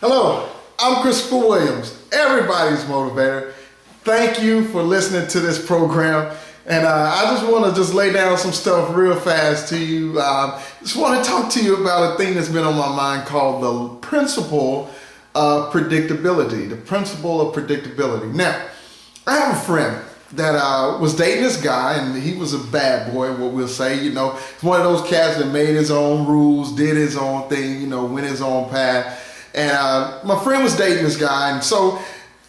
Hello, I'm Christopher Williams, everybody's motivator. Thank you for listening to this program. And I just want to lay down some stuff real fast to you. Just want to talk to you about a thing that's been on my mind called the principle of predictability. The principle of predictability. Now, I have a friend that was dating this guy, and he was a bad boy, what we'll say. You know, one of those cats that made his own rules, did his own thing, you know, went his own path. And my friend was dating this guy, and so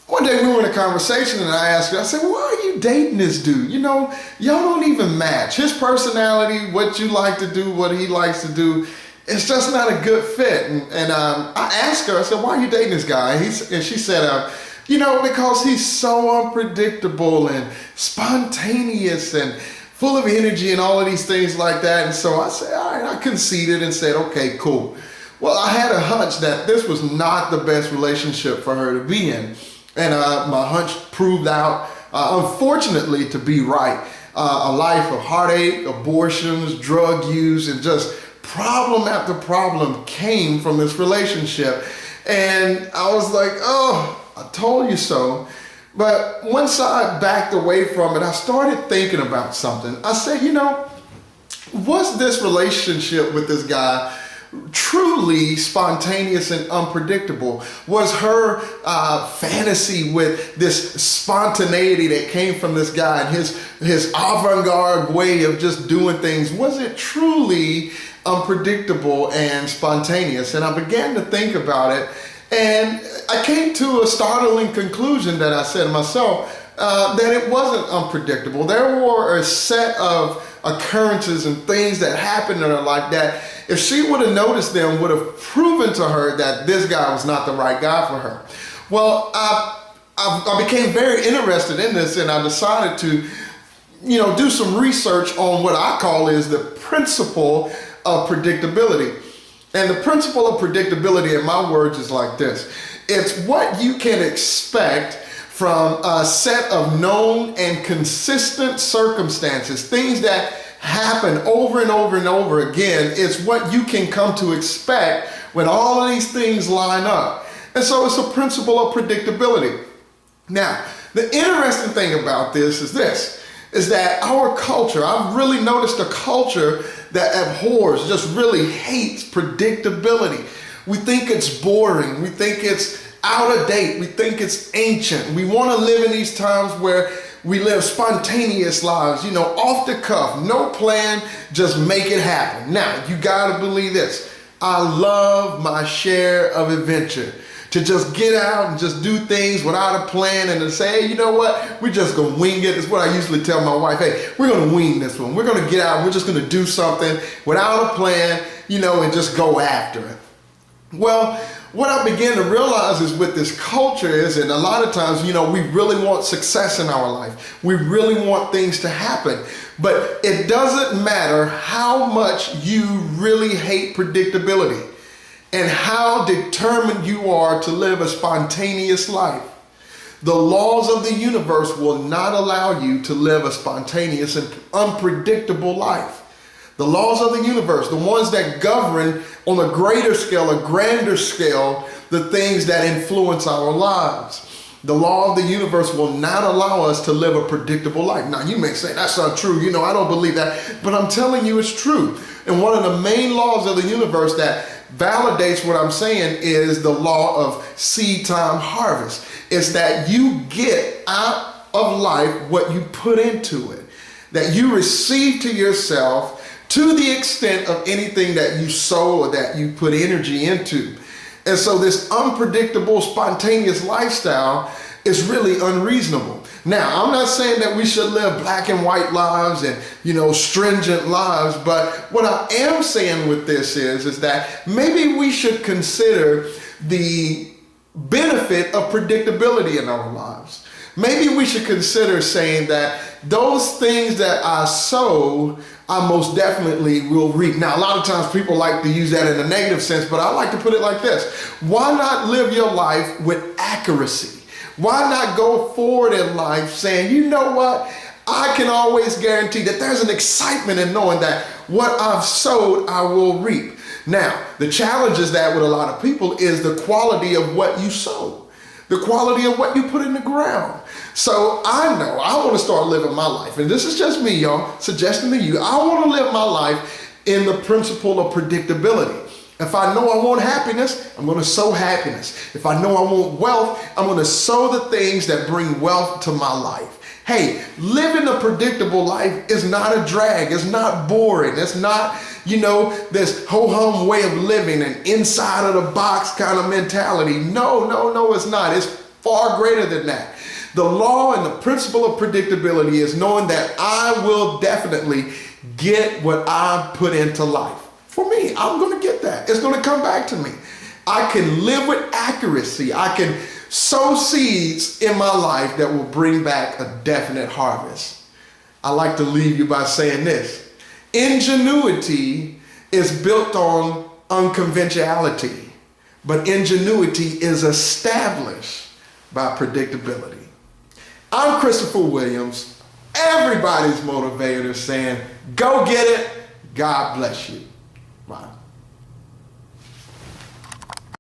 one day we were in a conversation, and I asked her, I said, why are you dating this dude? You know, y'all don't even match. His personality, what you like to do, what he likes to do, it's just not a good fit. And I asked her, I said, why are you dating this guy? And she said, you know, because he's so unpredictable and spontaneous and full of energy and all of these things like that. And so I said, all right, I conceded and said, okay, cool. Well, I had a hunch that this was not the best relationship for her to be in. And my hunch proved out, unfortunately, to be right. A life of heartache, abortions, drug use, and just problem after problem came from this relationship. And I was like, oh, I told you so. But once I backed away from it, I started thinking about something. I said, you know, was this relationship with this guy truly spontaneous and unpredictable? Was her fantasy with this spontaneity that came from this guy and his avant-garde way of just doing things, was it truly unpredictable and spontaneous? And I began to think about it, and I came to a startling conclusion that I said to myself, that it wasn't unpredictable. There were a set of occurrences and things that happened in her life that, if she would have noticed them, would have proven to her that this guy was not the right guy for her. Well, I became very interested in this, and I decided to, you know, do some research on what I call is the principle of predictability. And the principle of predictability, in my words, is like this. It's what you can expect from a set of known and consistent circumstances, things that happen over and over and over again. It's what you can come to expect when all of these things line up. And so it's a principle of predictability. Now, the interesting thing about this is that our culture, I've really noticed a culture that abhors, just really hates predictability. We think it's boring. We think it's out of date. We think it's ancient. We want to live in these times where we live spontaneous lives, you know, off the cuff, no plan, just make it happen. Now, you gotta believe this. I love my share of adventure. To just get out and just do things without a plan and to say, hey, you know what? We're just gonna wing it. It's what I usually tell my wife, hey, we're gonna wing this one. We're gonna get out, we're just gonna do something without a plan, you know, and just go after it. Well, what I began to realize is with this culture is, and a lot of times, you know, we really want success in our life. We really want things to happen. But it doesn't matter how much you really hate predictability and how determined you are to live a spontaneous life. The laws of the universe will not allow you to live a spontaneous and unpredictable life. The laws of the universe, the ones that govern on a greater scale, a grander scale, the things that influence our lives. The law of the universe will not allow us to live a predictable life. Now, you may say, that's not true. You know, I don't believe that. But I'm telling you it's true. And one of the main laws of the universe that validates what I'm saying is the law of seed time harvest. It's that you get out of life what you put into it. That you receive to yourself to the extent of anything that you sow or that you put energy into. And so this unpredictable, spontaneous lifestyle is really unreasonable. Now, I'm not saying that we should live black and white lives and, you know, stringent lives, but what I am saying with this is that maybe we should consider the benefit of predictability in our lives. Maybe we should consider saying that those things that I sow, I most definitely will reap. Now, a lot of times people like to use that in a negative sense, but I like to put it like this. Why not live your life with accuracy? Why not go forward in life saying, you know what? I can always guarantee that there's an excitement in knowing that what I've sowed, I will reap. Now, the challenge is that with a lot of people is the quality of what you sow, the quality of what you put in the ground. So I know I want to start living my life, and this is just me, y'all, suggesting to you, I want to live my life in the principle of predictability. If I know I want happiness, I'm going to sow happiness. If I know I want wealth, I'm going to sow the things that bring wealth to my life. Hey, living a predictable life is not a drag. It's not boring. It's not, this ho-hum way of living and inside of the box kind of mentality. No, it's not. It's far greater than that. The law and the principle of predictability is knowing that I will definitely get what I put into life. For me, I'm going to get that. It's going to come back to me. I can live with accuracy. I can sow seeds in my life that will bring back a definite harvest. I like to leave you by saying this. Ingenuity is built on unconventionality, but ingenuity is established by predictability. I'm Christopher Williams, everybody's motivator, saying, go get it. God bless you. Bye.